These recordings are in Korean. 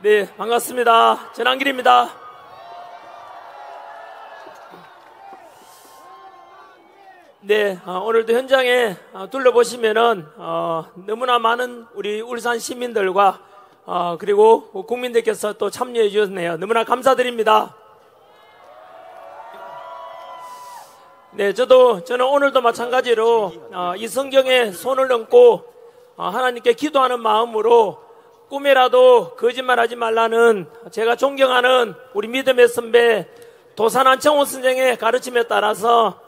네, 반갑습니다. 전한길입니다. 네, 오늘도 현장에 둘러보시면은 너무나 많은 우리 울산 시민들과 그리고 국민들께서 또 참여해 주셨네요. 너무나 감사드립니다. 네, 저는 오늘도 마찬가지로 이 성경에 손을 얹고 하나님께 기도하는 마음으로 꿈에라도 거짓말하지 말라는 제가 존경하는 우리 믿음의 선배 도산 청원 선생의 가르침에 따라서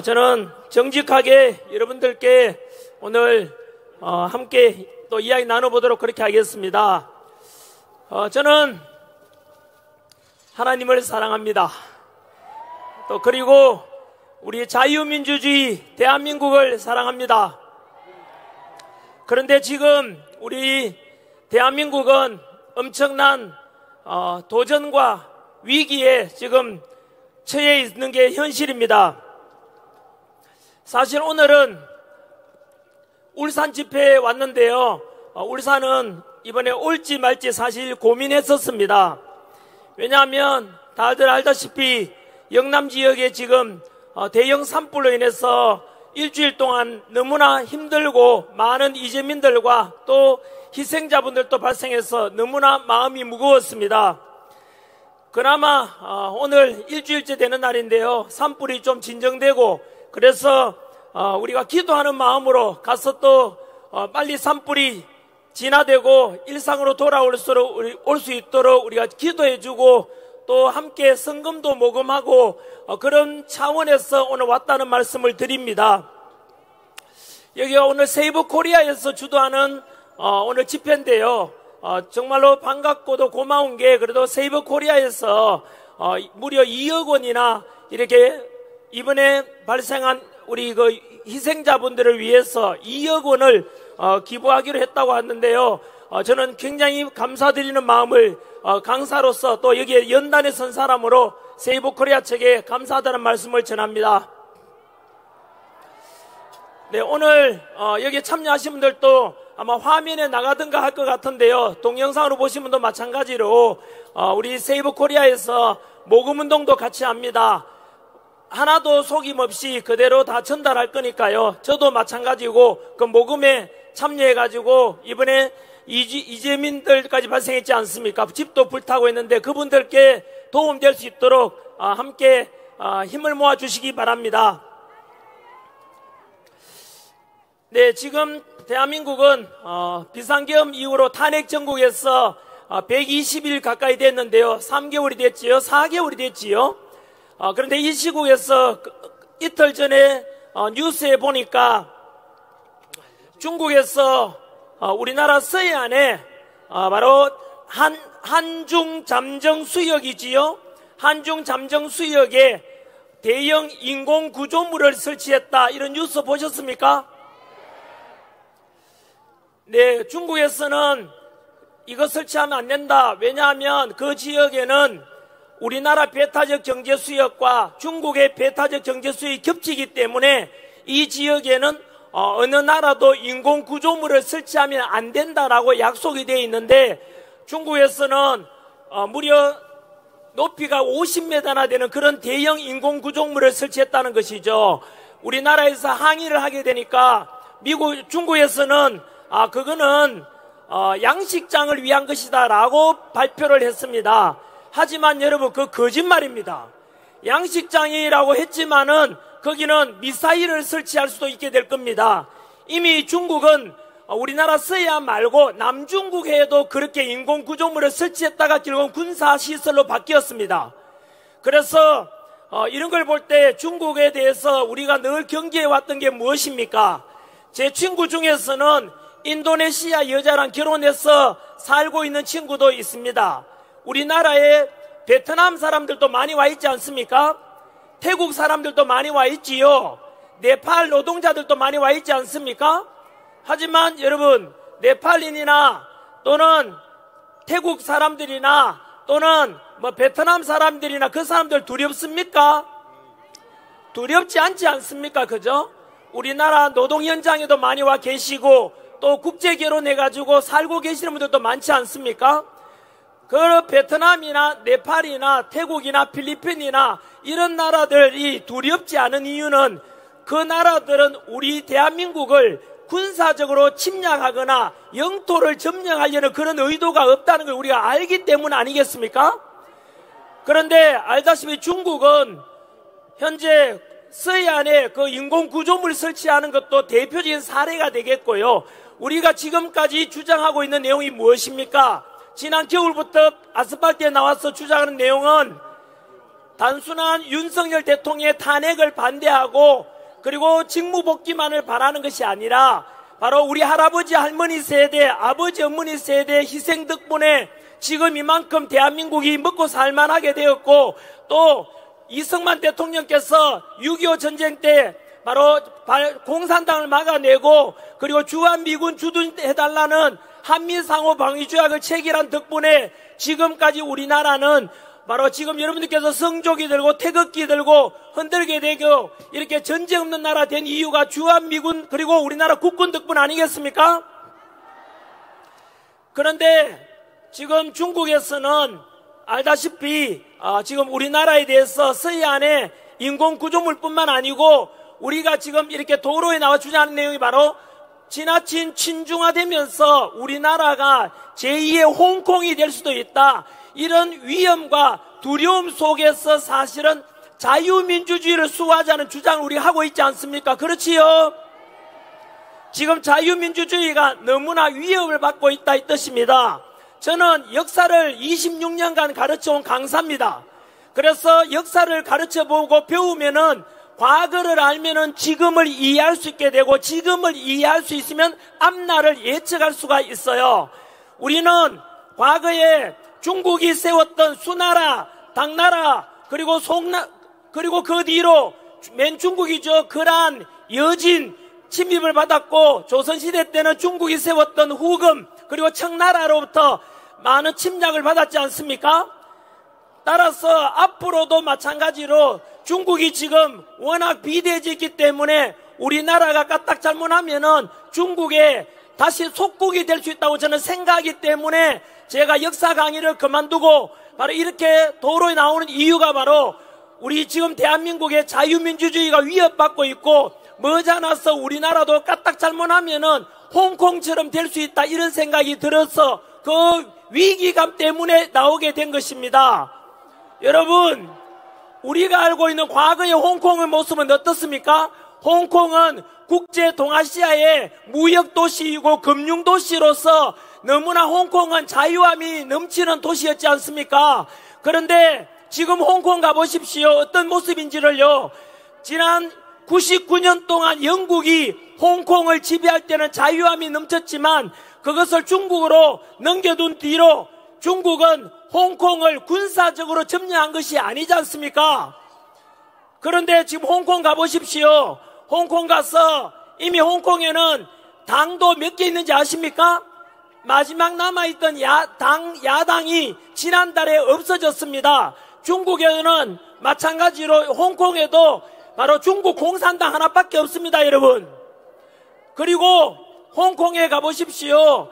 저는 정직하게 여러분들께 오늘 함께 또 이야기 나눠보도록 그렇게 하겠습니다. 저는 하나님을 사랑합니다. 또 그리고 우리 자유민주주의 대한민국을 사랑합니다. 그런데 지금 우리 대한민국은 엄청난 도전과 위기에 지금 처해 있는 게 현실입니다. 사실 오늘은 울산 집회에 왔는데요. 울산은 이번에 올지 말지 사실 고민했었습니다. 왜냐하면 다들 알다시피 영남 지역에 지금 대형 산불로 인해서 일주일 동안 너무나 힘들고 많은 이재민들과 또 희생자분들도 발생해서 너무나 마음이 무거웠습니다. 그나마 오늘 일주일째 되는 날인데요. 산불이 좀 진정되고 그래서 우리가 기도하는 마음으로 가서 또 빨리 산불이 진화되고 일상으로 돌아올 수 있도록 우리가 기도해주고 또 함께 성금도 모금하고 그런 차원에서 오늘 왔다는 말씀을 드립니다. 여기가 오늘 세이브 코리아에서 주도하는 오늘 집회인데요. 정말로 반갑고도 고마운 게 그래도 세이브 코리아에서 무려 2억 원이나 이렇게 이번에 발생한 우리 그 희생자분들을 위해서 2억 원을 기부하기로 했다고 하는데요. 저는 굉장히 감사드리는 마음을 강사로서 또 여기에 연단에 선 사람으로 세이브 코리아 측에 감사하다는 말씀을 전합니다. 네, 오늘 여기에 참여하신 분들도 아마 화면에 나가든가 할 것 같은데요. 동영상으로 보신 분도 마찬가지로 우리 세이브 코리아에서 모금운동도 같이 합니다. 하나도 속임없이 그대로 다 전달할 거니까요. 저도 마찬가지고 그 모금에 참여해가지고 이번에 이재민들까지 발생했지 않습니까? 집도 불타고 있는데 그분들께 도움될 수 있도록 함께 힘을 모아주시기 바랍니다. 네, 지금 대한민국은 비상계엄 이후로 탄핵 정국에서 120일 가까이 됐는데요. 3개월이 됐지요. 4개월이 됐지요. 그런데 이 시국에서 이틀 전에 뉴스에 보니까 중국에서 우리나라 서해안에 바로 한중 잠정 수역이지요. 한중 잠정 수역에 대형 인공 구조물을 설치했다. 이런 뉴스 보셨습니까? 네, 중국에서는 이거 설치하면 안 된다. 왜냐하면 그 지역에는 우리나라 배타적 경제 수역과 중국의 배타적 경제 수역이 겹치기 때문에 이 지역에는 어느 나라도 인공 구조물을 설치하면 안 된다라고 약속이 되어 있는데 중국에서는 무려 높이가 50m나 되는 그런 대형 인공 구조물을 설치했다는 것이죠. 우리나라에서 항의를 하게 되니까 중국에서는 그거는 양식장을 위한 것이다 라고 발표를 했습니다. 하지만 여러분 그 거짓말입니다. 양식장이라고 했지만은 거기는 미사일을 설치할 수도 있게 될 겁니다. 이미 중국은 우리나라 서해안 말고 남중국해에도 그렇게 인공 구조물을 설치했다가 결국 군사시설로 바뀌었습니다. 그래서 이런 걸 볼 때 중국에 대해서 우리가 늘 경계해왔던 게 무엇입니까? 제 친구 중에서는 인도네시아 여자랑 결혼해서 살고 있는 친구도 있습니다. 우리나라에 베트남 사람들도 많이 와 있지 않습니까? 태국 사람들도 많이 와 있지요. 네팔 노동자들도 많이 와 있지 않습니까? 하지만 여러분 네팔인이나 또는 태국 사람들이나 또는 베트남 사람들이나 그 사람들 두렵습니까? 두렵지 않지 않습니까? 그죠? 우리나라 노동 현장에도 많이 와 계시고 또 국제 결혼해가지고 살고 계시는 분들도 많지 않습니까? 그 베트남이나 네팔이나 태국이나 필리핀이나 이런 나라들이 두렵지 않은 이유는 그 나라들은 우리 대한민국을 군사적으로 침략하거나 영토를 점령하려는 그런 의도가 없다는 걸 우리가 알기 때문 아니겠습니까? 그런데 알다시피 중국은 현재 서해안에 그 인공구조물 설치하는 것도 대표적인 사례가 되겠고요. 우리가 지금까지 주장하고 있는 내용이 무엇입니까? 지난 겨울부터 아스팔트에 나와서 주장하는 내용은 단순한 윤석열 대통령의 탄핵을 반대하고 그리고 직무복귀만을 바라는 것이 아니라 바로 우리 할아버지 할머니 세대, 아버지 어머니 세대의 희생 덕분에 지금 이만큼 대한민국이 먹고 살만하게 되었고, 또 이승만 대통령께서 6.25 전쟁 때 바로 공산당을 막아내고 그리고 주한미군 주둔해달라는 한미상호 방위조약을 체결한 덕분에 지금까지 우리나라는 바로 지금 여러분들께서 성조기 들고 태극기 들고 흔들게 되고 이렇게 전쟁 없는 나라 된 이유가 주한미군 그리고 우리나라 국군 덕분 아니겠습니까? 그런데 지금 중국에서는 알다시피 지금 우리나라에 대해서 서해안에 인공구조물뿐만 아니고 우리가 지금 이렇게 도로에 나와 주장하는 내용이 바로 지나친 친중화되면서 우리나라가 제2의 홍콩이 될 수도 있다. 이런 위험과 두려움 속에서 사실은 자유민주주의를 수호하자는 주장을 우리가 하고 있지 않습니까? 그렇지요? 지금 자유민주주의가 너무나 위협을 받고 있다 이 뜻입니다. 저는 역사를 26년간 가르쳐온 강사입니다. 그래서 역사를 가르쳐보고 배우면은 과거를 알면은 지금을 이해할 수 있게 되고 지금을 이해할 수 있으면 앞날을 예측할 수가 있어요. 우리는 과거에 중국이 세웠던 수나라, 당나라, 그리고 그리고 그 뒤로 맨 중국이죠. 그러한 여진 침입을 받았고 조선시대 때는 중국이 세웠던 후금 그리고 청나라로부터 많은 침략을 받았지 않습니까? 따라서 앞으로도 마찬가지로 중국이 지금 워낙 비대해졌기 때문에 우리나라가 까딱 잘못하면은 중국에 다시 속국이 될 수 있다고 저는 생각하기 때문에 제가 역사 강의를 그만두고 바로 이렇게 도로에 나오는 이유가 바로 우리 지금 대한민국의 자유민주주의가 위협받고 있고 머지않아서 우리나라도 까딱 잘못하면은 홍콩처럼 될 수 있다 이런 생각이 들어서 그 위기감 때문에 나오게 된 것입니다. 여러분, 우리가 알고 있는 과거의 홍콩의 모습은 어떻습니까? 홍콩은 국제 동아시아의 무역도시이고 금융도시로서 너무나 홍콩은 자유함이 넘치는 도시였지 않습니까? 그런데 지금 홍콩 가보십시오. 어떤 모습인지를요. 지난 99년 동안 영국이 홍콩을 지배할 때는 자유함이 넘쳤지만 그것을 중국으로 넘겨둔 뒤로 중국은 홍콩을 군사적으로 점령한 것이 아니지 않습니까? 그런데 지금 홍콩 가보십시오. 홍콩 가서 이미 홍콩에는 당도 몇 개 있는지 아십니까? 마지막 남아있던 야당이 지난달에 없어졌습니다. 중국에는 마찬가지로 홍콩에도 바로 중국 공산당 하나밖에 없습니다, 여러분. 그리고 홍콩에 가보십시오.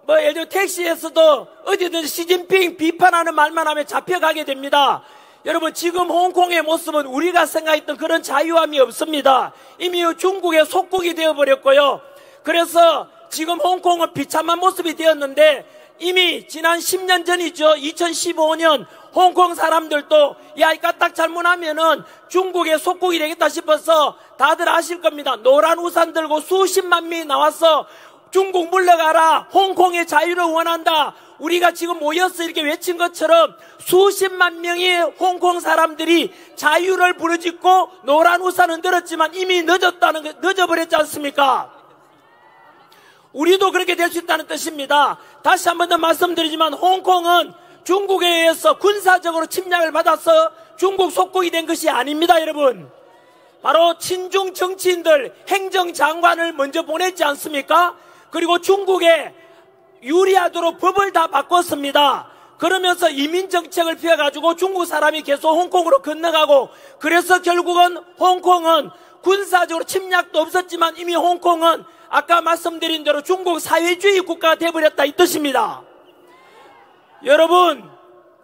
예를 들어 택시에서도 어디든 시진핑 비판하는 말만 하면 잡혀가게 됩니다. 여러분, 지금 홍콩의 모습은 우리가 생각했던 그런 자유함이 없습니다. 이미 중국의 속국이 되어버렸고요. 그래서 지금 홍콩은 비참한 모습이 되었는데 이미 지난 10년 전이죠. 2015년 홍콩 사람들도 야, 까딱 잘못하면은 중국의 속국이 되겠다 싶어서 다들 아실 겁니다. 노란 우산 들고 수십만 명이 나와서 중국 물러가라, 홍콩의 자유를 원한다, 우리가 지금 모여서 이렇게 외친 것처럼 수십만 명의 홍콩 사람들이 자유를 부르짖고 노란 우산은 들었지만 이미 늦어버렸지 않습니까? 우리도 그렇게 될 수 있다는 뜻입니다. 다시 한 번 더 말씀드리지만 홍콩은 중국에 의해서 군사적으로 침략을 받아서 중국 속국이 된 것이 아닙니다, 여러분. 바로 친중 정치인들, 행정장관을 먼저 보냈지 않습니까? 그리고 중국에 유리하도록 법을 다 바꿨습니다. 그러면서 이민정책을 펴가지고 중국 사람이 계속 홍콩으로 건너가고, 그래서 결국은 홍콩은 군사적으로 침략도 없었지만 이미 홍콩은 아까 말씀드린 대로 중국 사회주의 국가가 되어버렸다 이 뜻입니다. 여러분,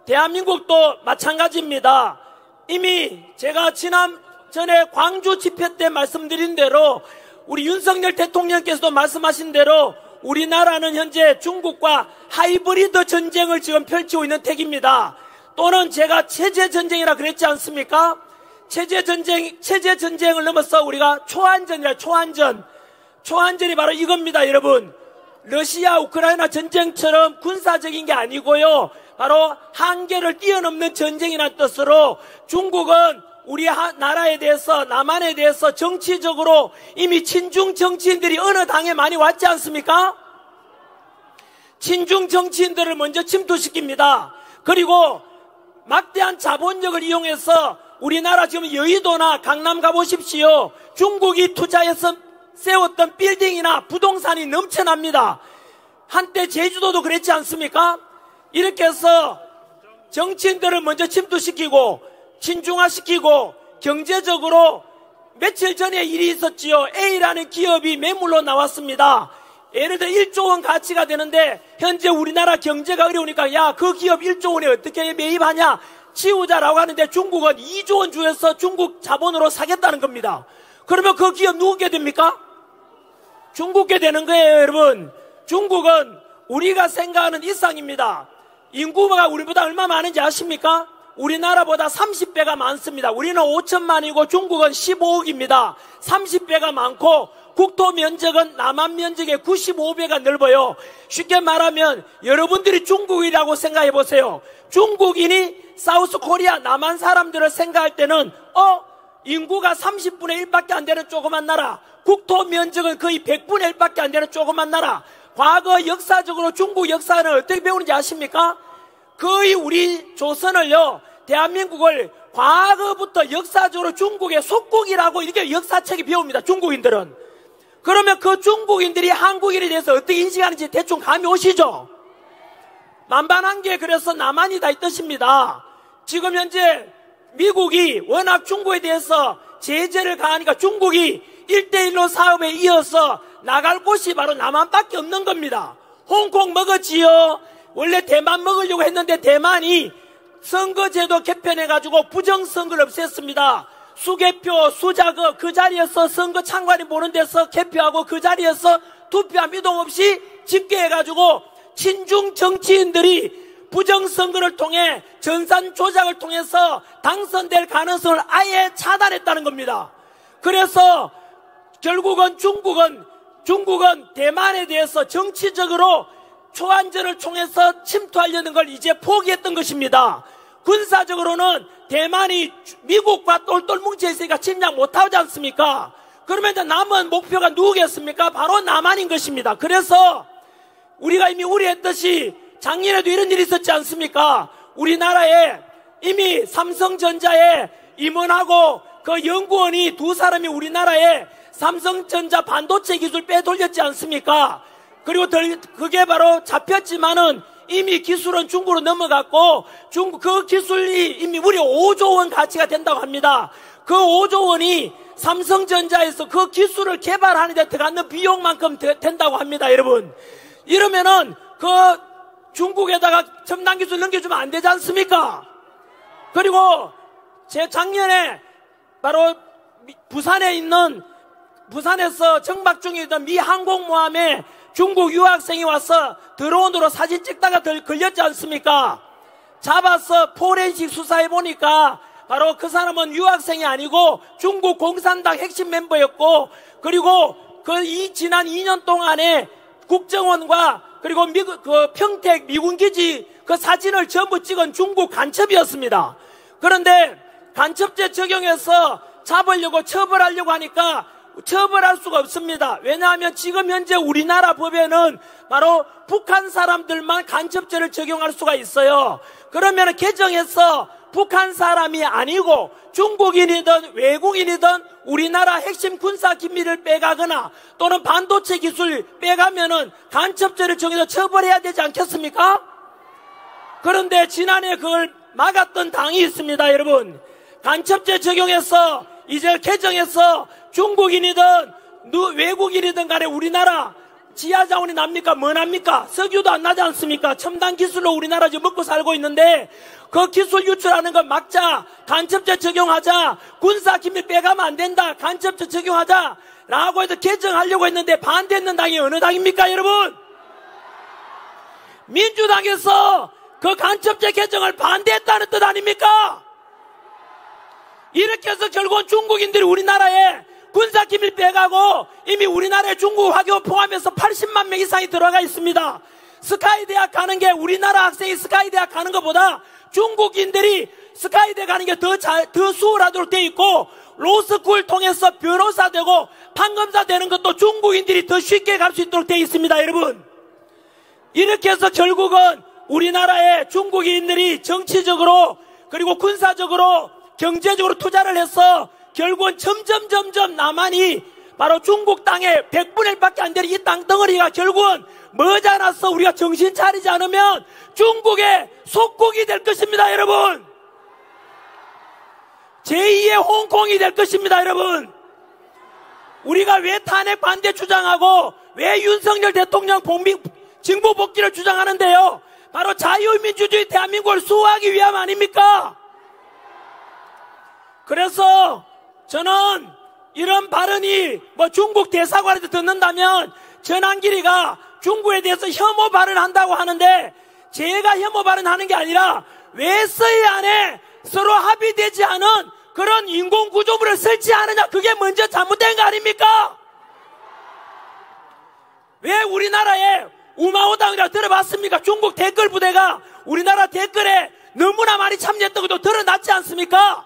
대한민국도 마찬가지입니다. 이미 제가 전에 광주 집회 때 말씀드린 대로 우리 윤석열 대통령께서도 말씀하신 대로 우리나라는 현재 중국과 하이브리드 전쟁을 지금 펼치고 있는 택입니다. 또는 제가 체제전쟁이라 그랬지 않습니까? 체제전쟁을 넘어서 우리가 초안전이라 초안전이 바로 이겁니다, 여러분. 러시아, 우크라이나 전쟁처럼 군사적인 게 아니고요. 바로 한계를 뛰어넘는 전쟁이라는 뜻으로 중국은 우리 나라에 대해서, 남한에 대해서 정치적으로 이미 친중 정치인들이 어느 당에 많이 왔지 않습니까? 친중 정치인들을 먼저 침투시킵니다. 그리고 막대한 자본력을 이용해서 우리나라 지금 여의도나 강남 가보십시오. 중국이 투자해서 세웠던 빌딩이나 부동산이 넘쳐납니다. 한때 제주도도 그랬지 않습니까? 이렇게 해서 정치인들을 먼저 침투시키고 친중화시키고 경제적으로 며칠 전에 일이 있었지요. A라는 기업이 매물로 나왔습니다. 예를 들어 1조 원 가치가 되는데 현재 우리나라 경제가 어려우니까 야, 그 기업 1조 원에 어떻게 매입하냐 치우자라고 하는데 중국은 2조 원 주어서 중국 자본으로 사겠다는 겁니다. 그러면 그 기업 누구게 됩니까? 중국게 되는 거예요, 여러분. 중국은 우리가 생각하는 이상입니다. 인구가 우리보다 얼마 많은지 아십니까? 우리나라보다 30배가 많습니다. 우리는 5천만이고 중국은 15억입니다. 30배가 많고 국토 면적은 남한 면적의 95배가 넓어요. 쉽게 말하면 여러분들이 중국이라고 생각해 보세요. 중국인이 사우스 코리아 남한 사람들을 생각할 때는 인구가 30분의 1밖에 안 되는 조그만 나라, 국토 면적은 거의 100분의 1밖에 안 되는 조그만 나라. 과거 역사적으로 중국 역사는 어떻게 배우는지 아십니까? 거의 우리 조선을요, 대한민국을 과거부터 역사적으로 중국의 속국이라고 이렇게 역사책이 배웁니다, 중국인들은. 그러면 그 중국인들이 한국인에 대해서 어떻게 인식하는지 대충 감이 오시죠? 만반한개 그래서 남한이다 이 뜻입니다. 지금 현재 미국이 워낙 중국에 대해서 제재를 가하니까 중국이 1대1로 사업에 이어서 나갈 곳이 바로 남한밖에 없는 겁니다. 홍콩 먹었지요. 원래 대만 먹으려고 했는데 대만이 선거제도 개편해가지고 부정선거를 없앴습니다. 수개표, 수자거 그 자리에서 선거 창관이 보는 데서 개표하고 그 자리에서 투표한 미동 없이 집계해가지고 친중 정치인들이 부정선거를 통해 전산 조작을 통해서 당선될 가능성을 아예 차단했다는 겁니다. 그래서 결국은 중국은 대만에 대해서 정치적으로 초안전을 통해서 침투하려는 걸 이제 포기했던 것입니다. 군사적으로는 대만이 미국과 똘똘 뭉쳐있으니까 침략 못하지 않습니까? 그러면 이제 남은 목표가 누구겠습니까? 바로 남한인 것입니다. 그래서 우리가 이미 우려했듯이 작년에도 이런 일이 있었지 않습니까? 우리나라에 이미 삼성전자에 임원하고 그 연구원이 두 사람이 우리나라에 삼성전자 반도체 기술 빼돌렸지 않습니까? 그리고 그게 바로 잡혔지만은 이미 기술은 중국으로 넘어갔고 그 기술이 이미 무려 5조 원 가치가 된다고 합니다. 그 5조 원이 삼성전자에서 그 기술을 개발하는 데 들어가는 비용만큼 된다고 합니다, 여러분. 이러면은 그 중국에다가 첨단 기술 넘겨주면 안 되지 않습니까? 그리고 제 작년에 바로 부산에서 정박 중이던 미 항공모함에 중국 유학생이 와서 드론으로 사진 찍다가 걸렸지 않습니까? 잡아서 포렌식 수사해 보니까 바로 그 사람은 유학생이 아니고 중국 공산당 핵심 멤버였고, 그리고 지난 2년 동안에 국정원과 그리고 평택 미군기지 그 사진을 전부 찍은 중국 간첩이었습니다. 그런데 간첩죄 적용해서 잡으려고 처벌하려고 하니까 처벌할 수가 없습니다. 왜냐하면 지금 현재 우리나라 법에는 바로 북한 사람들만 간첩죄를 적용할 수가 있어요. 그러면 개정해서 북한 사람이 아니고 중국인이든 외국인이든 우리나라 핵심 군사 기밀을 빼가거나 또는 반도체 기술 빼가면은 간첩죄를 적용해서 처벌해야 되지 않겠습니까? 그런데 지난해 그걸 막았던 당이 있습니다, 여러분. 간첩죄 적용해서 이제 개정해서 중국인이든 외국인이든 간에 우리나라 지하 자원이 납니까? 뭐 납니까? 석유도 안 나지 않습니까? 첨단 기술로 우리나라 지금 먹고 살고 있는데 그 기술 유출하는 거 막자, 간첩죄 적용하자, 군사 기밀 빼가면 안 된다, 간첩죄 적용하자 라고 해서 개정하려고 했는데 반대했는 당이 어느 당입니까 여러분? 민주당에서 그 간첩죄 개정을 반대했다는 뜻 아닙니까? 이렇게 해서 결국은 중국인들이 우리나라에 군사기밀 빼가고 이미 우리나라에 중국 화교 포함해서 80만 명 이상이 들어가 있습니다. 스카이 대학 가는 게 우리나라 학생이 스카이 대학 가는 것보다 중국인들이 스카이 대학 가는 게 더 수월하도록 돼 있고 로스쿨 통해서 변호사 되고 판검사 되는 것도 중국인들이 더 쉽게 갈 수 있도록 돼 있습니다. 여러분, 이렇게 해서 결국은 우리나라의 중국인들이 정치적으로 그리고 군사적으로 경제적으로 투자를 해서 결국은 점점 남한이 바로 중국 땅의 100분의 1밖에 안 되는 이 땅덩어리가 결국은 머지않아서 우리가 정신 차리지 않으면 중국의 속국이 될 것입니다. 여러분, 제2의 홍콩이 될 것입니다. 여러분, 우리가 왜 탄핵 반대 주장하고 왜 윤석열 대통령 정부 복귀를 주장하는데요? 바로 자유민주주의 대한민국을 수호하기 위함 아닙니까? 그래서 저는 이런 발언이 중국 대사관에서 듣는다면 전한길이가 중국에 대해서 혐오 발언한다고 하는데, 제가 혐오 발언하는 게 아니라 왜 서해안에 서로 합의되지 않은 그런 인공구조물을 설치하느냐, 그게 먼저 잘못된 거 아닙니까? 왜 우리나라에 우마오당이라고 들어봤습니까? 중국 댓글 부대가 우리나라 댓글에 너무나 많이 참여했던 것도 드러났지 않습니까?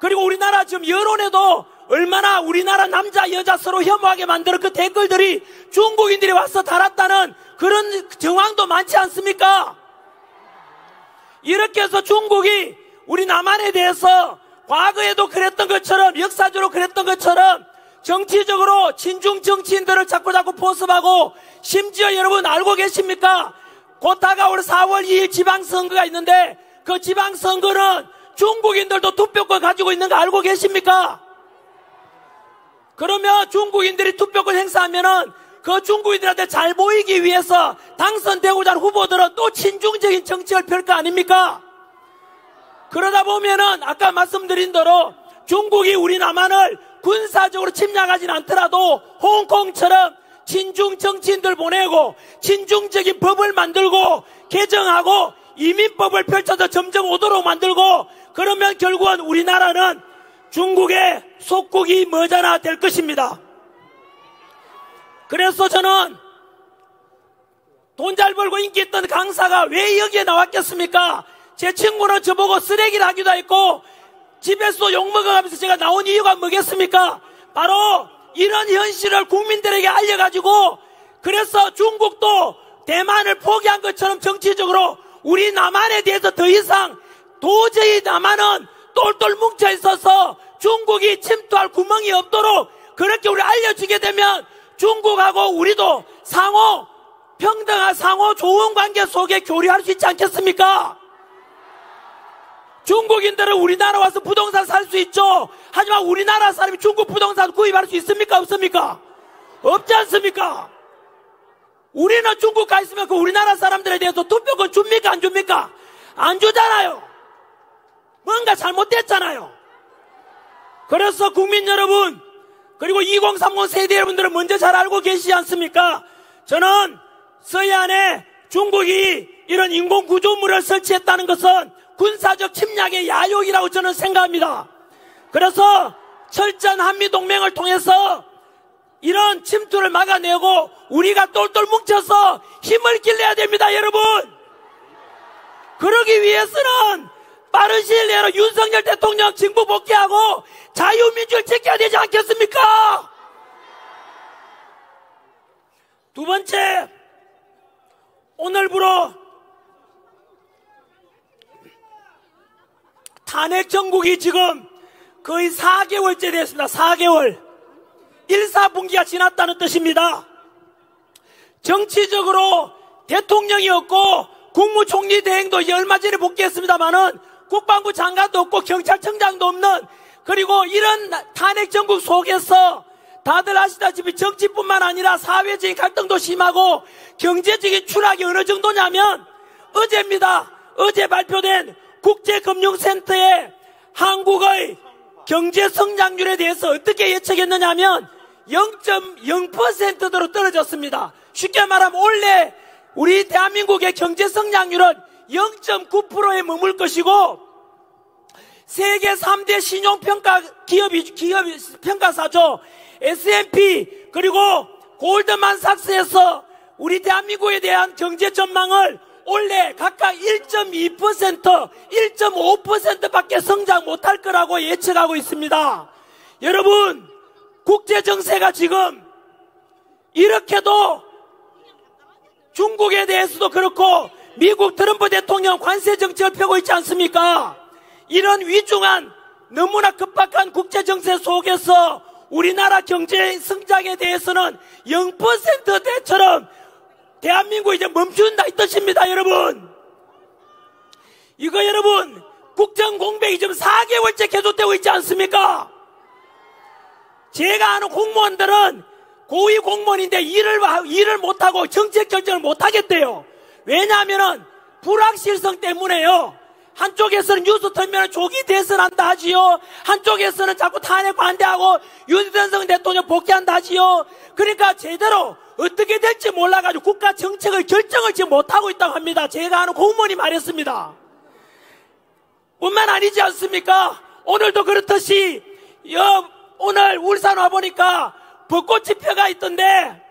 그리고 우리나라 지금 여론에도 얼마나 우리나라 남자 여자 서로 혐오하게 만드는 그 댓글들이 중국인들이 와서 달았다는 그런 정황도 많지 않습니까? 이렇게 해서 중국이 우리 남한에 대해서 과거에도 그랬던 것처럼, 역사적으로 그랬던 것처럼 정치적으로 친중 정치인들을 자꾸 포섭하고, 심지어 여러분 알고 계십니까? 곧 다가올 4월 2일 지방선거가 있는데 그 지방선거는 중국인들도 투표권 가지고 있는 거 알고 계십니까? 그러면 중국인들이 투표권 행사하면은 그 중국인들한테 잘 보이기 위해서 당선되고자 하는 후보들은 또 친중적인 정책을 펼 거 아닙니까? 그러다 보면은 아까 말씀드린 대로 중국이 우리 남한을 군사적으로 침략하지는 않더라도 홍콩처럼 친중 정치인들 보내고 친중적인 법을 만들고 개정하고 이민법을 펼쳐서 점점 오도록 만들고, 그러면 결국은 우리나라는 중국의 속국이 머지않아 될 것입니다. 그래서 저는 돈 잘 벌고 인기 있던 강사가 왜 여기에 나왔겠습니까? 제 친구는 저보고 쓰레기를 하기도 했고 집에서 욕먹어가면서 제가 나온 이유가 뭐겠습니까? 바로 이런 현실을 국민들에게 알려가지고, 그래서 중국도 대만을 포기한 것처럼 정치적으로 우리 남한에 대해서 더 이상 도저히 남한은 똘똘 뭉쳐 있어서 중국이 침투할 구멍이 없도록 그렇게 우리 알려주게 되면 중국하고 우리도 상호 평등한 상호 좋은 관계 속에 교류할 수 있지 않겠습니까? 중국인들은 우리나라 와서 부동산 살 수 있죠. 하지만 우리나라 사람이 중국 부동산 구입할 수 있습니까? 없습니까? 없지 않습니까? 우리는 중국 가 있으면 그 우리나라 사람들에 대해서 투표권 줍니까? 안 줍니까? 안 주잖아요. 뭔가 잘못됐잖아요. 그래서 국민 여러분, 그리고 2030 세대 여러분들은 먼저 잘 알고 계시지 않습니까? 저는 서해안에 중국이 이런 인공구조물을 설치했다는 것은 군사적 침략의 야욕이라고 저는 생각합니다. 그래서 철저한 한미동맹을 통해서 이런 침투를 막아내고 우리가 똘똘 뭉쳐서 힘을 길러야 됩니다, 여러분. 그러기 위해서는 빠른 시일 내로 윤석열 대통령 정부 복귀하고 자유민주를 지켜야 되지 않겠습니까? 두 번째, 오늘부로 탄핵 정국이 지금 거의 4개월째 됐습니다. 4개월. 1사분기가 지났다는 뜻입니다. 정치적으로 대통령이 없고 국무총리 대행도 얼마 전에 복귀했습니다마는 국방부 장관도 없고 경찰청장도 없는, 그리고 이런 탄핵 정국 속에서 다들 아시다시피 정치뿐만 아니라 사회적인 갈등도 심하고 경제적인 추락이 어느 정도냐면 어제입니다. 어제 발표된 국제금융센터의 한국의 경제 성장률에 대해서 어떻게 예측했느냐 하면 0.0%대로 떨어졌습니다. 쉽게 말하면 올해 우리 대한민국의 경제 성장률은 0.9%에 머물 것이고 세계 3대 신용평가 기업 평가사죠. S&P 그리고 골드만삭스에서 우리 대한민국에 대한 경제 전망을 올해 각각 1.2%, 1.5%밖에 성장 못할 거라고 예측하고 있습니다. 여러분, 국제정세가 지금 이렇게도 중국에 대해서도 그렇고 미국 트럼프 대통령 관세 정책을 펴고 있지 않습니까? 이런 위중한 너무나 급박한 국제정세 속에서 우리나라 경제 성장에 대해서는 0%대처럼 대한민국이 이제 멈춘다 이 뜻입니다, 여러분. 이거 여러분, 국정공백이 지금 4개월째 계속되고 있지 않습니까? 제가 아는 공무원들은 고위 공무원인데 일을 못하고 정책 결정을 못하겠대요. 왜냐하면은 불확실성 때문에요. 한쪽에서는 뉴스 틀면 조기 대선한다 하지요. 한쪽에서는 자꾸 탄핵 반대하고 윤석열 대통령 복귀한다 하지요. 그러니까 제대로 어떻게 될지 몰라가지고 국가 정책을 결정을 지금 못하고 있다고 합니다. 제가 아는 공무원이 말했습니다. 뿐만 아니지 않습니까? 오늘도 그렇듯이 오늘 울산 와보니까 벚꽃이 펴가 있던데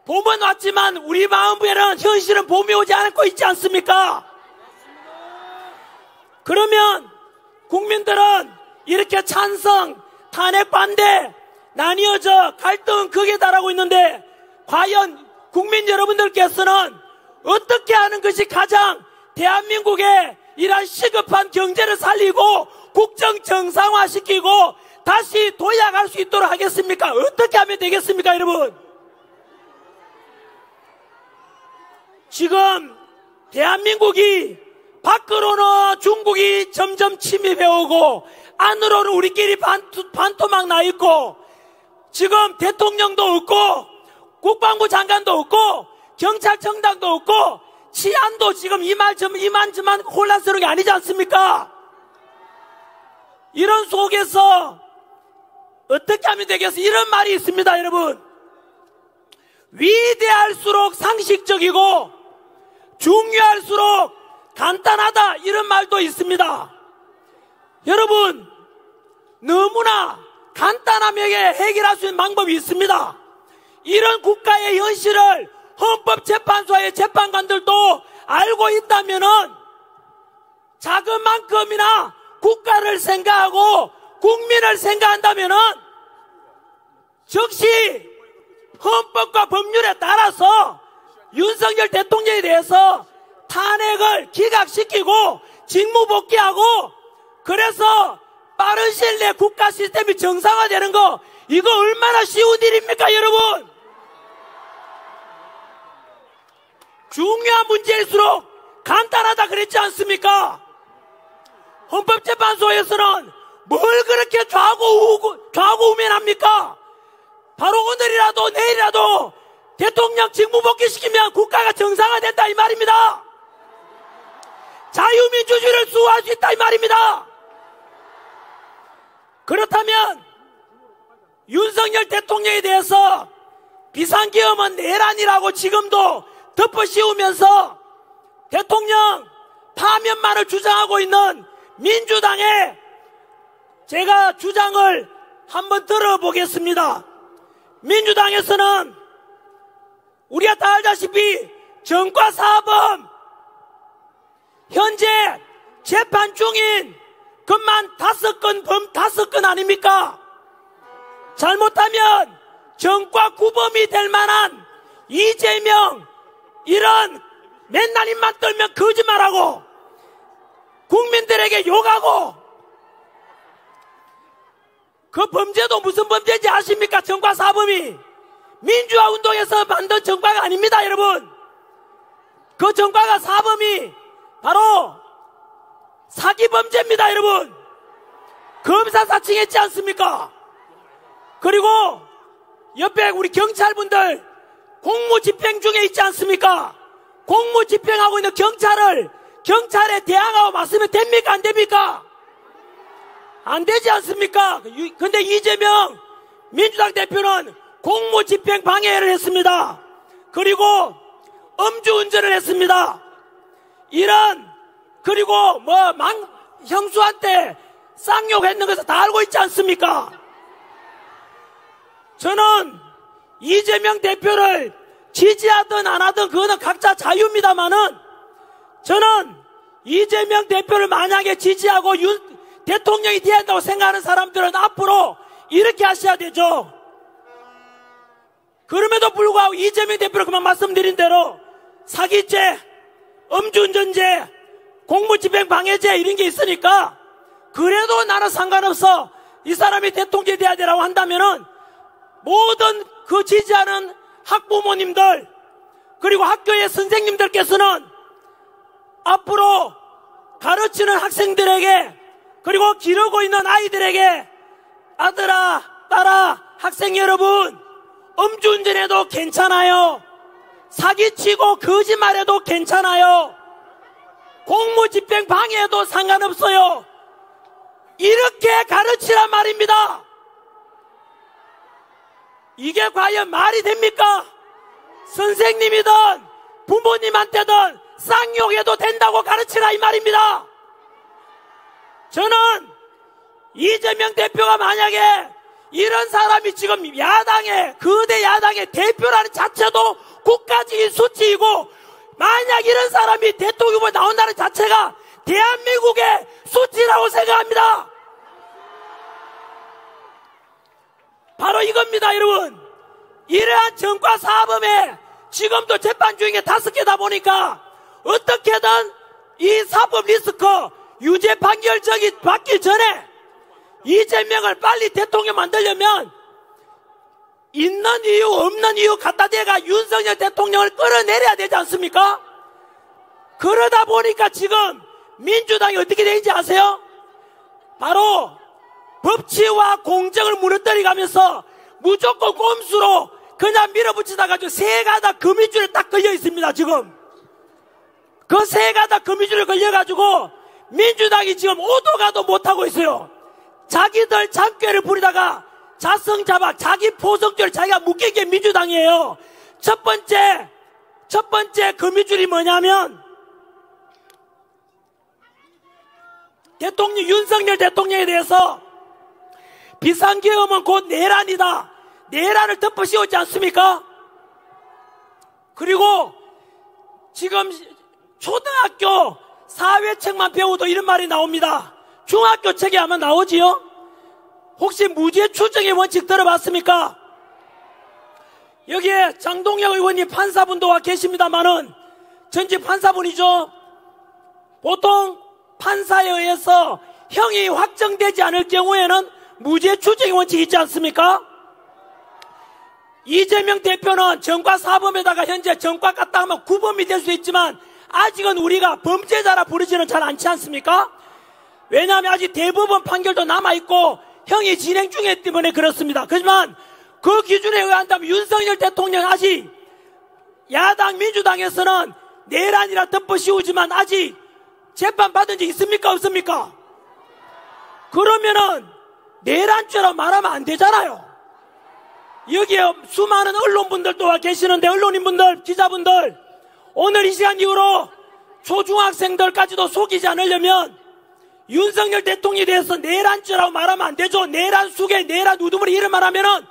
봄은 왔지만 우리 마음에는 현실은 봄이 오지 않고 있지 않습니까? 그러면 국민들은 이렇게 찬성, 탄핵 반대, 나뉘어져 갈등은 극에 달하고 있는데 과연 국민 여러분들께서는 어떻게 하는 것이 가장 대한민국의 이러한 시급한 경제를 살리고 국정 정상화시키고 다시 도약할 수 있도록 하겠습니까? 어떻게 하면 되겠습니까, 여러분? 지금 대한민국이 밖으로는 중국이 점점 침입해오고 안으로는 우리끼리 반토막 나 있고 지금 대통령도 없고 국방부 장관도 없고 경찰청장도 없고 치안도 지금 이만저만 혼란스러운 게 아니지 않습니까? 이런 속에서 어떻게 하면 되겠어요? 이런 말이 있습니다, 여러분. 위대할수록 상식적이고 중요할수록 간단하다, 이런 말도 있습니다. 여러분, 너무나 간단하게 해결할 수 있는 방법이 있습니다. 이런 국가의 현실을 헌법재판소의 재판관들도 알고 있다면은 작은 만큼이나 국가를 생각하고 국민을 생각한다면은 즉시 헌법과 법률에 따라서 윤석열 대통령에 대해서 탄핵을 기각시키고 직무복귀하고 그래서 빠른 시일 내에 국가 시스템이 정상화되는 거, 이거 얼마나 쉬운 일입니까, 여러분? 중요한 문제일수록 간단하다 그랬지 않습니까? 헌법재판소에서는 뭘 그렇게 좌고우면합니까? 바로 오늘이라도 내일이라도 대통령 직무복귀시키면 국가가 정상화된다 이 말입니다. 자유민주주의를 수호할 수 있다 이 말입니다. 그렇다면 윤석열 대통령에 대해서 비상계엄은 내란이라고 지금도 덮어씌우면서 대통령 파면만을 주장하고 있는 민주당의 제가 주장을 한번 들어보겠습니다. 민주당에서는 우리가 다 알다시피 전과사범 현재 재판 중인 것만 5건 아닙니까? 잘못하면 전과 구범이 될 만한 이재명 이런 맨날 입만 떨면 거짓말하고 국민들에게 욕하고 그 범죄도 무슨 범죄인지 아십니까? 전과사범이 민주화 운동에서 만든 전과가 아닙니다, 여러분. 그 전과가 사범이 바로 사기범죄입니다, 여러분. 검사 사칭했지 않습니까? 그리고 옆에 우리 경찰분들 공무집행 중에 있지 않습니까? 공무집행하고 있는 경찰에 대항하고 맞으면 됩니까? 안 됩니까? 안 되지 않습니까? 근데 이재명 민주당 대표는 공무집행 방해를 했습니다. 그리고 음주운전을 했습니다. 그리고 형수한테 쌍욕했는 것을 다 알고 있지 않습니까? 저는 이재명 대표를 지지하든 안 하든 그거는 각자 자유입니다만은 저는 이재명 대표를 만약에 지지하고 대통령이 돼야 한다고 생각하는 사람들은 앞으로 이렇게 하셔야 되죠. 그럼에도 불구하고 이재명 대표를 그만 말씀드린 대로 사기죄, 음주운전죄, 공무집행 방해죄 이런 게 있으니까 그래도 나는 상관없어. 이 사람이 대통령이 돼야 되라고 한다면은 모든 그 지지하는 학부모님들 그리고 학교의 선생님들께서는 앞으로 가르치는 학생들에게 그리고 기르고 있는 아이들에게 아들아, 딸아, 학생 여러분 음주운전해도 괜찮아요. 사기치고 거짓말해도 괜찮아요. 공무집행 방해해도 상관없어요. 이렇게 가르치란 말입니다. 이게 과연 말이 됩니까? 선생님이든 부모님한테든 쌍욕해도 된다고 가르치라 이 말입니다. 저는 이재명 대표가 만약에 이런 사람이 지금 거대 야당의 대표라는 자체도 국가적인 수치이고 만약 이런 사람이 대통령 후보에 나온다는 자체가 대한민국의 수치라고 생각합니다. 바로 이겁니다, 여러분. 이러한 정과 사범에 지금도 재판 중에 5개다 보니까 어떻게든 이 사법 리스크 유죄 판결정이 받기 전에 이재명을 빨리 대통령 만들려면 있는 이유 없는 이유 갖다 대가 윤석열 대통령을 끌어내려야 되지 않습니까? 그러다 보니까 지금 민주당이 어떻게 되는지 아세요? 바로 법치와 공정을 무너뜨리가면서 무조건 꼼수로 그냥 밀어붙이다가 세 가닥 거미줄에 딱 걸려 있습니다. 지금 그 세 가닥 거미줄에 걸려가지고 민주당이 지금 오도 가도 못하고 있어요. 자기들 장꾀를 부리다가 자성자박 자기 포성죄를 자기가 묶인 게 민주당이에요. 첫 번째 거미줄이 뭐냐면 윤석열 대통령에 대해서 비상계엄은 곧 내란이다. 내란을 덮어 씌웠지 않습니까? 그리고 지금 초등학교 사회책만 배워도 이런 말이 나옵니다. 중학교 책에 아마 나오지요? 혹시 무죄 추정의 원칙 들어봤습니까? 여기에 장동혁 의원님 판사분도 와 계십니다만은 전직 판사분이죠. 보통 판사에 의해서 형이 확정되지 않을 경우에는 무죄 추정의 원칙이 있지 않습니까? 이재명 대표는 전과 사범에다가 현재 전과 같다 하면 구범이 될 수 있지만 아직은 우리가 범죄자라 부르지는 잘 않지 않습니까? 왜냐하면 아직 대법원 판결도 남아있고 형이 진행 중이기 때문에 그렇습니다. 하지만 그 기준에 의한다면 윤석열 대통령 아직 야당 민주당에서는 내란이라 덮어씌우지만 아직 재판받은 적 있습니까? 없습니까? 그러면은 내란죄라 말하면 안 되잖아요. 여기에 수많은 언론분들도 와 계시는데 언론인분들, 기자분들 오늘 이 시간 이후로 초중학생들까지도 속이지 않으려면 윤석열 대통령에 대해서 내란죄라고 말하면 안 되죠. 내란 수개, 내란 우두머리 이런 말하면은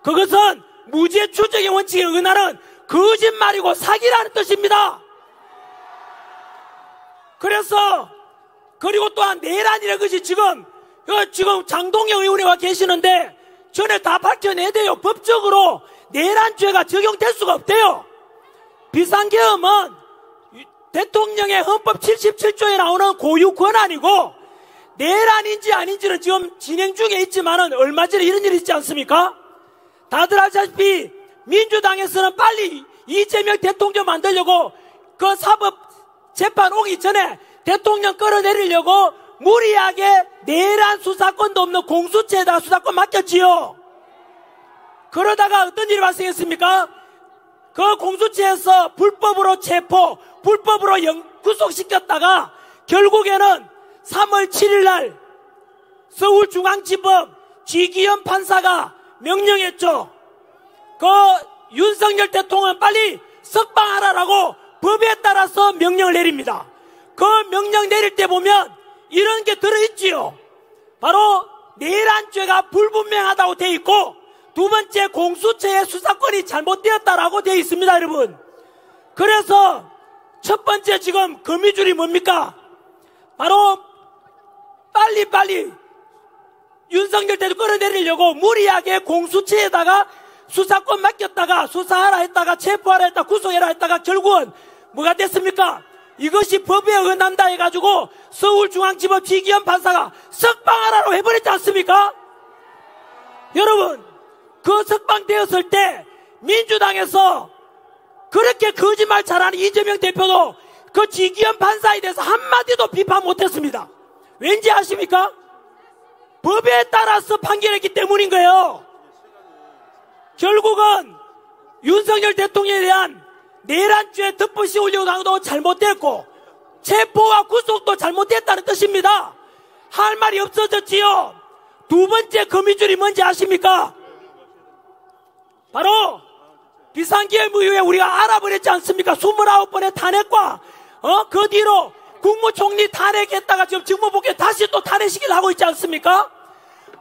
그것은 무죄 추정의 원칙에 어긋나는 거짓말이고 사기라는 뜻입니다. 그래서 그리고 또한 내란이라는 것이 지금 장동혁 의원이 와 계시는데 전에 다 밝혀내야 돼요. 법적으로 내란죄가 적용될 수가 없대요. 비상계엄은 대통령의 헌법 77조에 나오는 고유 권한이고 내란인지 아닌지는 지금 진행 중에 있지만은 얼마 전에 이런 일이 있지 않습니까? 다들 아시다시피 민주당에서는 빨리 이재명 대통령 만들려고 그 사법 재판 오기 전에 대통령 끌어내리려고 무리하게 내란 수사권도 없는 공수처에다가 수사권 맡겼지요. 그러다가 어떤 일이 발생했습니까? 그 공수처에서 불법으로 체포, 불법으로 구속시켰다가 결국에는 3월 7일 날 서울중앙지법 지기현 판사가 명령했죠. 그 윤석열 대통령 빨리 석방하라라고 법에 따라서 명령을 내립니다. 그 명령 내릴 때 보면 이런 게 들어있지요. 바로 내란죄가 불분명하다고 되어 있고, 두 번째 공수처의 수사권이 잘못되었다라고 되어 있습니다, 여러분. 그래서 첫 번째 지금 거미줄이 뭡니까? 바로 빨리빨리 윤석열 대통령 끌어내리려고 무리하게 공수처에다가 수사권 맡겼다가 수사하라 했다가 체포하라 했다가 구속해라 했다가 결국은 뭐가 됐습니까? 이것이 법에 어긋난다 해가지고 서울중앙지법 지기현 판사가 석방하라고 해버렸지 않습니까? 여러분, 그 석방되었을 때 민주당에서 그렇게 거짓말 잘하는 이재명 대표도 그 지기현 판사에 대해서 한마디도 비판 못했습니다. 왠지 아십니까? 법에 따라서 판결했기 때문인 거예요. 결국은 윤석열 대통령에 대한 내란죄 덮어씌 우려도 잘못됐고 체포와 구속도 잘못됐다는 뜻입니다. 할 말이 없어졌지요. 두 번째 거미줄이 뭔지 아십니까? 바로 비상계엄 이후에 우리가 알아버렸지 않습니까? 29번의 탄핵과 그 뒤로 국무총리 탄핵했다가 지금 직무복귀 다시 또 탄핵시키려 하고 있지 않습니까?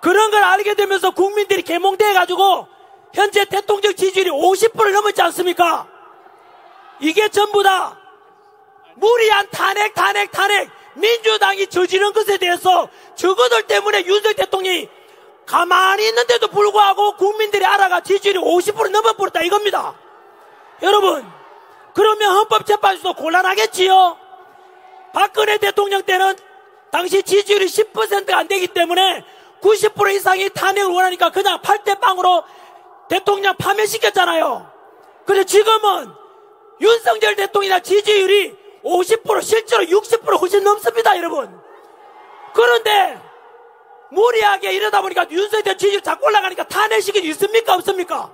그런 걸 알게 되면서 국민들이 개몽돼가지고 현재 대통령 지지율이 50%를 넘었지 않습니까? 이게 전부 다 무리한 탄핵 민주당이 저지른 것에 대해서 저것들 때문에 윤석열 대통령이 가만히 있는데도 불구하고 국민들이 알아가 지지율이 50% 넘어버렸다 이겁니다. 여러분, 그러면 헌법재판소도 곤란하겠지요. 박근혜 대통령 때는 당시 지지율이 10%가 안 되기 때문에 90% 이상이 탄핵을 원하니까 그냥 8대 0으로 대통령 파면시켰잖아요. 그런데 지금은 윤석열 대통령이나 지지율이 50% 실제로 60% 훨씬 넘습니다, 여러분. 그런데 무리하게 이러다 보니까 윤석열 대통령 지지율 자꾸 올라가니까 탄핵시키기 있습니까, 없습니까?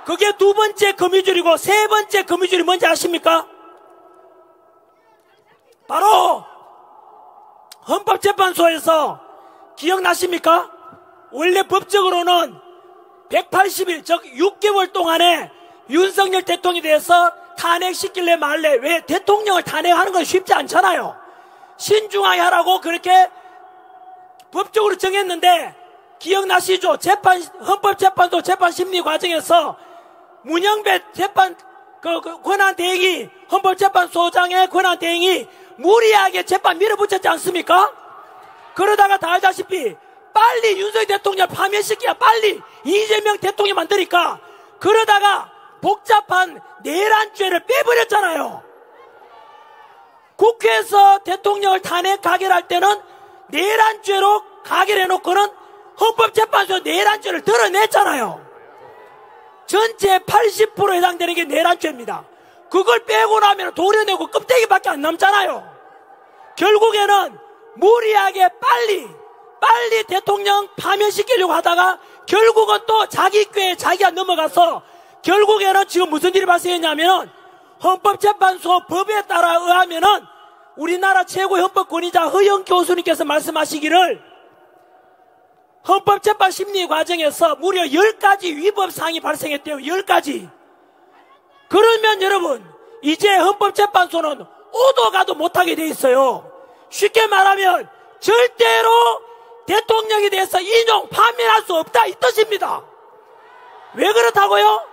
그게 두 번째 거미줄이고, 세 번째 거미줄이 뭔지 아십니까? 바로 헌법재판소에서 기억나십니까? 원래 법적으로는 180일, 즉 6개월 동안에 윤석열 대통령에 대해서 탄핵시킬래 말래. 왜? 대통령을 탄핵하는 건 쉽지 않잖아요. 신중하게 하라고 그렇게 법적으로 정했는데, 기억나시죠? 헌법재판소 재판심리 과정에서 문영배 권한대행이, 헌법재판소장의 권한대행이 무리하게 재판 밀어붙였지 않습니까? 그러다가 다 알다시피 빨리 윤석열 대통령 파면시키야 빨리 이재명 대통령 만드니까 그러다가 복잡한 내란죄를 빼버렸잖아요. 국회에서 대통령을 탄핵 가결할 때는 내란죄로 가결해놓고는 헌법재판소 내란죄를 드러냈잖아요. 전체 80% 해당되는 게 내란죄입니다. 그걸 빼고 나면 도려내고 껍데기밖에 안 남잖아요. 결국에는 무리하게 빨리 대통령 파면시키려고 하다가 결국은 또 자기 꾀에 자기가 넘어가서 결국에는 지금 무슨 일이 발생했냐면 헌법재판소 법에 따라 의하면은 우리나라 최고의 헌법권위자 허영 교수님께서 말씀하시기를 헌법재판 심리 과정에서 무려 10가지 위법사항이 발생했대요. 10가지. 그러면 여러분, 이제 헌법재판소는 오도 가도 못하게 돼 있어요. 쉽게 말하면 절대로 대통령에 대해서 인용, 파면할 수 없다 이 뜻입니다. 왜 그렇다고요?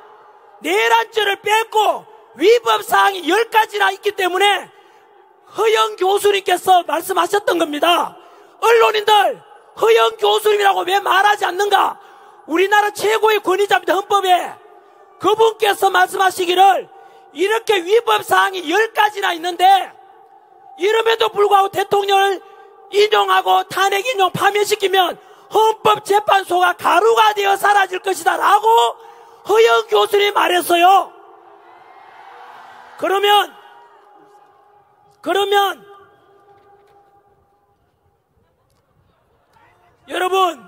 내란죄를 뺐고 위법사항이 10가지나 있기 때문에 허영 교수님께서 말씀하셨던 겁니다. 언론인들, 허영 교수님이라고 왜 말하지 않는가? 우리나라 최고의 권위자입니다. 헌법에. 그분께서 말씀하시기를 이렇게 위법사항이 10가지나 있는데 이름에도 불구하고 대통령을 인용하고 탄핵 인용 파면시키면 헌법재판소가 가루가 되어 사라질 것이다 라고 허영 교수님이 말했어요. 그러면 여러분,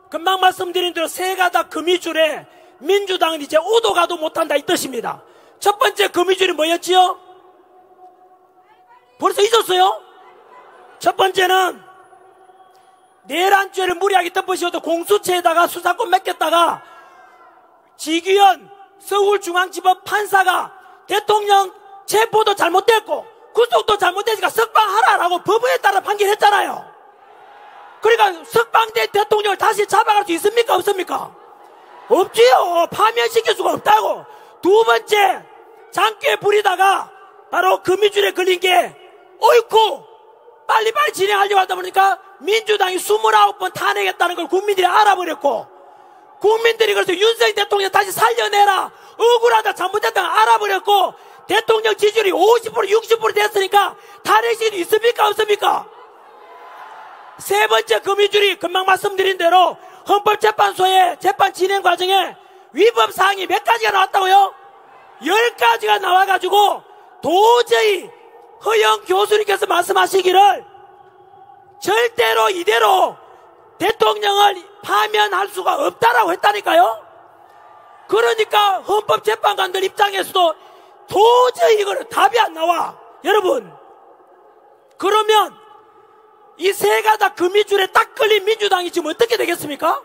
금방 말씀드린 대로 세 가닥 거미줄에 민주당은 이제 오도 가도 못한다 이 뜻입니다. 첫 번째 거미줄이 뭐였지요? 벌써 잊었어요? 첫 번째는 내란죄를 무리하게 덮으시고도 공수처에다가 수사권 맡겼다가 지규현 서울중앙지법 판사가 대통령 체포도 잘못됐고 구속도 잘못되니까 석방하라라고 법에 따라 판결했잖아요. 그러니까 석방된 대통령을 다시 잡아갈 수 있습니까? 없습니까? 없지요. 파면시킬 수가 없다고. 두 번째, 장기에 부리다가 바로 거미줄에 걸린 게 옳고 빨리빨리 진행하려고 하다 보니까 민주당이 29번 탄핵했다는 걸 국민들이 알아버렸고, 국민들이 그래서 윤석열 대통령 다시 살려내라, 억울하다, 잘못했다는 걸 알아버렸고, 대통령 지지율이 50% 60% 됐으니까 탄핵이 있습니까? 없습니까? 세 번째 거미줄이 금방 말씀드린 대로 헌법재판소의 재판 진행 과정에 위법 사항이 몇 가지가 나왔다고요? 10가지가 나와가지고 도저히 허영 교수님께서 말씀하시기를 절대로 이대로 대통령을 파면할 수가 없다라고 했다니까요. 그러니까 헌법재판관들 입장에서도 도저히 이거는 답이 안 나와. 여러분, 그러면 이 세 가닥 거미줄에 딱 걸린 민주당이 지금 어떻게 되겠습니까?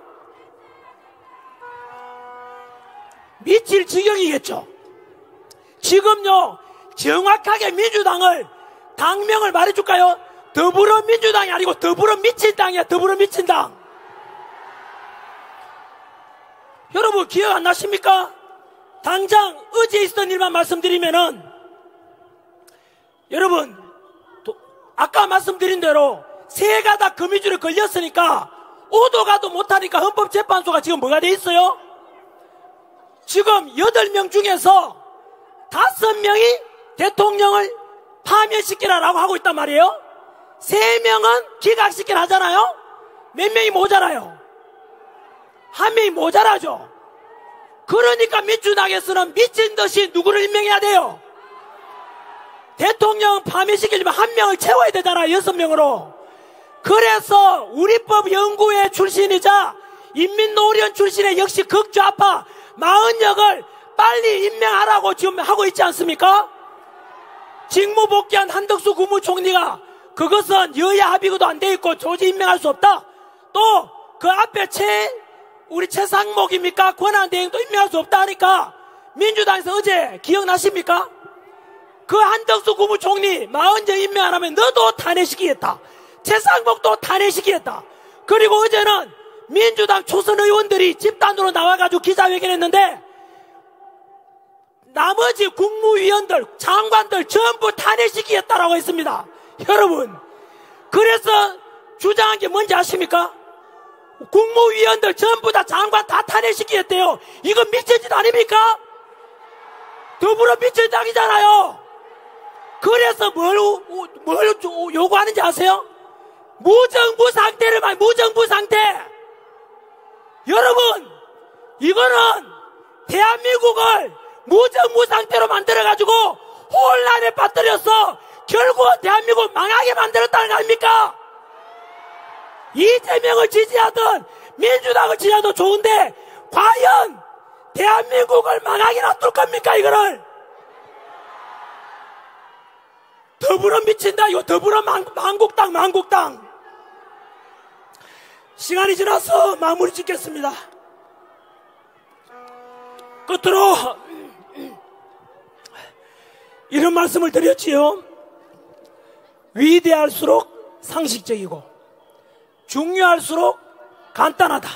미칠 지경이겠죠. 지금요, 정확하게 민주당을 당명을 말해줄까요? 더불어민주당이 아니고 더불어미친당이야. 더불어미친당. 여러분 기억 안 나십니까? 당장 어제 있었던 일만 말씀드리면은, 여러분 아까 말씀드린 대로 세 가닥 거미줄에 걸렸으니까 오도 가도 못하니까 헌법재판소가 지금 뭐가 돼 있어요? 지금 8명 중에서 5명이 대통령을 파면시키라라고 하고 있단 말이에요. 3명은 기각시키라 하잖아요. 몇 명이 모자라요? 1명이 모자라죠. 그러니까 민주당에서는 미친듯이 누구를 임명해야 돼요? 대통령 파면시키려면 1명을 채워야 되잖아요. 6명으로. 그래서 우리법 연구회 출신이자 인민노련 출신의 역시 극좌파 마은혁을 빨리 임명하라고 지금 하고 있지 않습니까? 직무복귀한 한덕수 국무총리가 그것은 여야 합의고도 안 돼 있고 조직 임명할 수 없다. 또 그 앞에 우리 최상목입니까? 권한대행도 임명할 수 없다 하니까 민주당에서 어제 기억나십니까? 그 한덕수 국무총리 마은혁 임명 안 하면 너도 탄핵시키겠다. 최상목도 탄핵시키겠다. 그리고 어제는 민주당 초선 의원들이 집단으로 나와가지고 기자회견했는데 나머지 국무위원들, 장관들 전부 탄핵시키겠다라고 했습니다. 여러분, 그래서 주장한 게 뭔지 아십니까? 국무위원들 전부 다 장관 다 탄핵시키겠대요. 이건 미친 짓 아닙니까? 더불어 미친 당이잖아요. 그래서 뭘 요구하는지 아세요? 무정부 상태를 말, 무정부 상태. 여러분, 이거는 대한민국을 무정부 상태로 만들어가지고 혼란에 빠뜨려서 결국은 대한민국을 망하게 만들었다는 거 아닙니까? 이재명을 지지하든 민주당을 지지하든 좋은데 과연 대한민국을 망하게 놔둘 겁니까? 이거를 더불어 미친다. 이거 더불어 만국당. 시간이 지나서 마무리 짓겠습니다. 끝으로 이런 말씀을 드렸지요. 위대할수록 상식적이고 중요할수록 간단하다.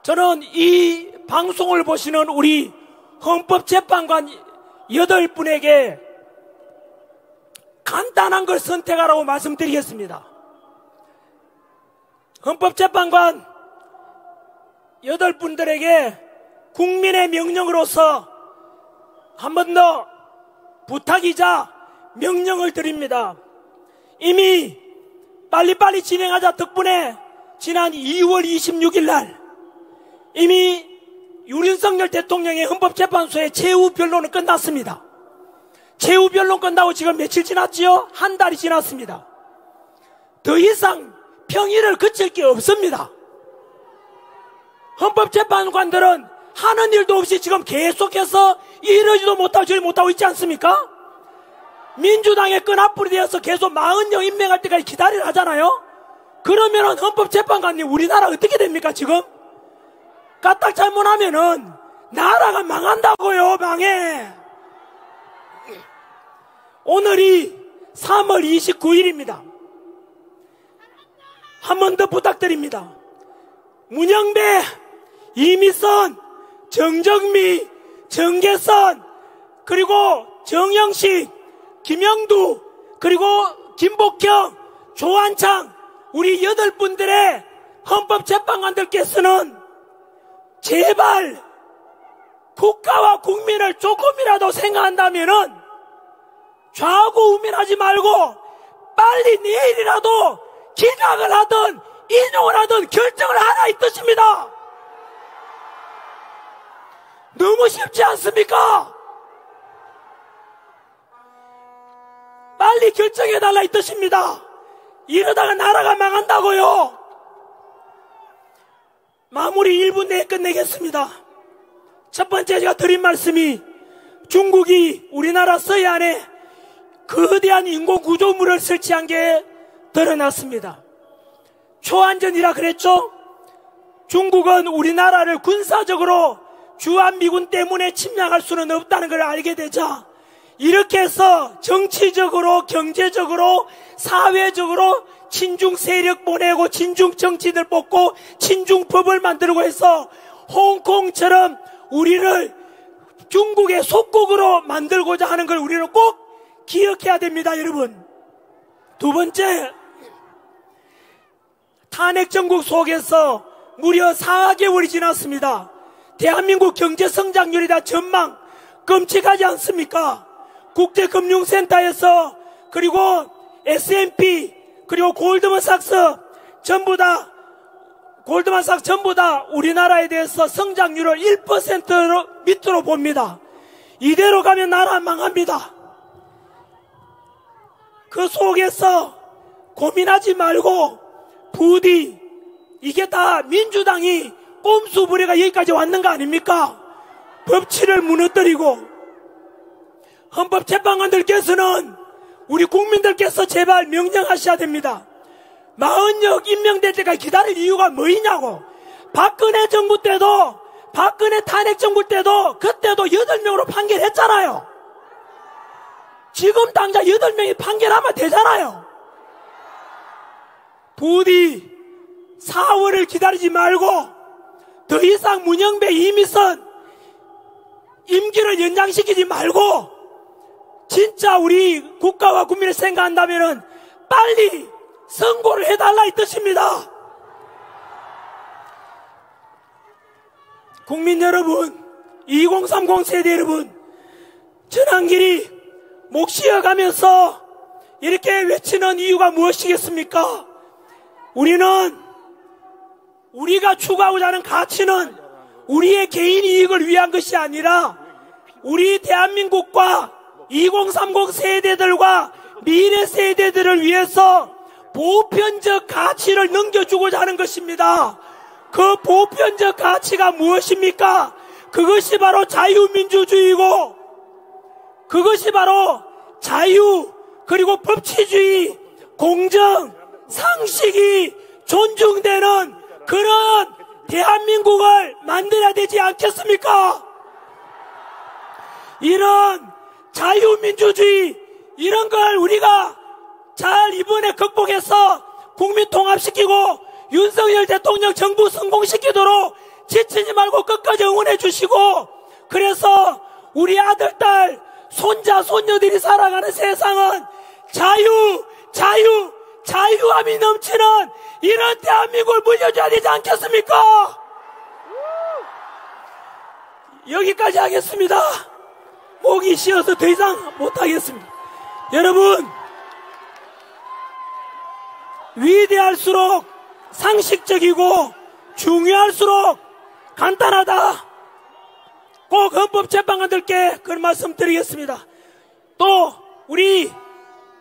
저는 이 방송을 보시는 우리 헌법재판관 8분에게 간단한 걸 선택하라고 말씀드리겠습니다. 헌법재판관 8분들에게 국민의 명령으로서 한 번 더 부탁이자 명령을 드립니다. 이미 빨리빨리 진행하자 덕분에 지난 2월 26일 날 이미 윤석열 대통령의 헌법재판소의 최후 변론은 끝났습니다. 최후 변론 끝나고 지금 며칠 지났지요? 한 달이 지났습니다. 더 이상 평일을 그칠 게 없습니다. 헌법재판관들은 하는 일도 없이 지금 계속해서 이러지도 못하고 저리 못하고 있지 않습니까? 민주당의 끈앞불이 되어서 계속 40명 임명할 때까지 기다리라 하잖아요. 그러면은 헌법재판관님 우리나라 어떻게 됩니까 지금? 까딱 잘못하면은 나라가 망한다고요. 망해. 오늘이 3월 29일입니다 한 번 더 부탁드립니다. 문영배, 이미선, 정정미, 정계선, 그리고 정영식, 김영두, 그리고 김복형, 조한창, 우리 8분들의 헌법재판관들께서는 제발 국가와 국민을 조금이라도 생각한다면은 좌고우면하지 말고 빨리 내일이라도 기각을 하든 인용을 하든 결정을 하라 이 뜻입니다. 너무 쉽지 않습니까? 빨리 결정해달라 이 뜻입니다. 이러다가 나라가 망한다고요. 마무리 1분 내에 끝내겠습니다. 첫 번째 제가 드린 말씀이 중국이 우리나라 서해안에 거대한 인공구조물을 설치한 게 드러났습니다. 초안전이라 그랬죠? 중국은 우리나라를 군사적으로 주한미군 때문에 침략할 수는 없다는 걸 알게 되자 이렇게 해서 정치적으로 경제적으로 사회적으로 친중 세력 보내고 친중 정치인들 뽑고 친중 법을 만들고 해서 홍콩처럼 우리를 중국의 속국으로 만들고자 하는 걸 우리는 꼭 기억해야 됩니다, 여러분. 두 번째, 탄핵정국 속에서 무려 4개월이 지났습니다. 대한민국 경제성장률이 다 전망 끔찍하지 않습니까? 국제금융센터에서 그리고 S&P 그리고 골드만삭스 전부 다 우리나라에 대해서 성장률을 1% 밑으로 봅니다. 이대로 가면 나라 망합니다. 그 속에서 고민하지 말고 부디 이게 다 민주당이 꼼수 부리가 여기까지 왔는 거 아닙니까? 법치를 무너뜨리고 헌법재판관들께서는 우리 국민들께서 제발 명령하셔야 됩니다. 40명 임명될 때까지 기다릴 이유가 뭐이냐고. 박근혜 정부 때도 박근혜 탄핵 정부 때도 그때도 8명으로 판결했잖아요. 지금 당장 8명이 판결하면 되잖아요. 부디 4월을 기다리지 말고 더 이상 문영배, 이미선 임기를 연장시키지 말고 진짜 우리 국가와 국민을 생각한다면 빨리 선고를 해달라 이 뜻입니다. 국민 여러분, 2030 세대 여러분, 전환길이 목 쉬어가면서 이렇게 외치는 이유가 무엇이겠습니까? 우리가 추구하고자 하는 가치는 우리의 개인 이익을 위한 것이 아니라 우리 대한민국과 2030 세대들과 미래 세대들을 위해서 보편적 가치를 넘겨주고자 하는 것입니다. 그 보편적 가치가 무엇입니까? 그것이 바로 자유민주주의고 그것이 바로 자유 그리고 법치주의, 공정, 상식이 존중되는 그런 대한민국을 만들어야 되지 않겠습니까? 이런 자유민주주의 이런 걸 우리가 잘 이번에 극복해서 국민 통합시키고 윤석열 대통령 정부 성공시키도록 지치지 말고 끝까지 응원해 주시고 그래서 우리 아들, 딸, 손자, 손녀들이 살아가는 세상은 자유함이 넘치는 이런 대한민국을 물려줘야 되지 않겠습니까? 여기까지 하겠습니다. 목이 쉬어서 더 이상 못하겠습니다. 여러분, 위대할수록 상식적이고 중요할수록 간단하다. 꼭 헌법재판관들께 그런 말씀 드리겠습니다. 또 우리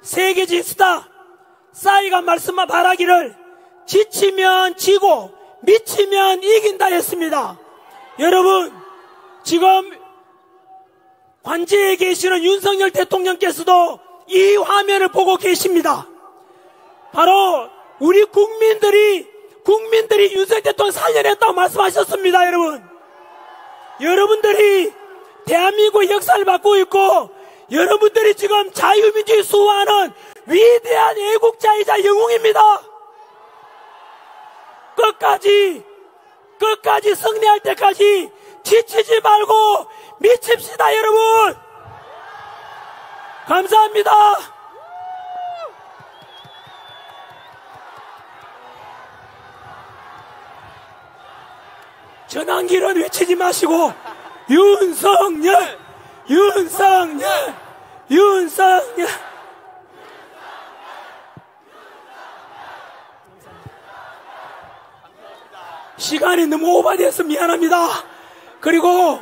세계지 스타 싸이가 말하기를 지치면 지고 미치면 이긴다 했습니다. 여러분, 지금 관제에 계시는 윤석열 대통령께서도 이 화면을 보고 계십니다. 바로 우리 국민들이 윤석열 대통령 살려냈다고 말씀하셨습니다. 여러분들이 대한민국 역사를 바꾸고 있고, 여러분들이 지금 자유민주주의 수호하는 위대한 애국자이자 영웅입니다. 끝까지 승리할 때까지 지치지 말고 미칩시다, 여러분. 감사합니다. 전환기는 외치지 마시고 윤석열. 시간이 너무 오버돼서 미안합니다. 그리고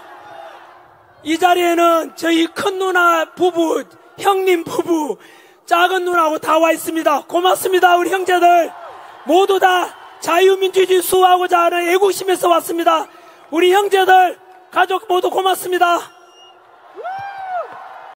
이 자리에는 저희 큰 누나 부부, 형님 부부, 작은 누나하고 다 와 있습니다. 고맙습니다. 우리 형제들 모두 다 자유민주주의 수호하고자 하는 애국심에서 왔습니다. 우리 형제들, 가족 모두 고맙습니다.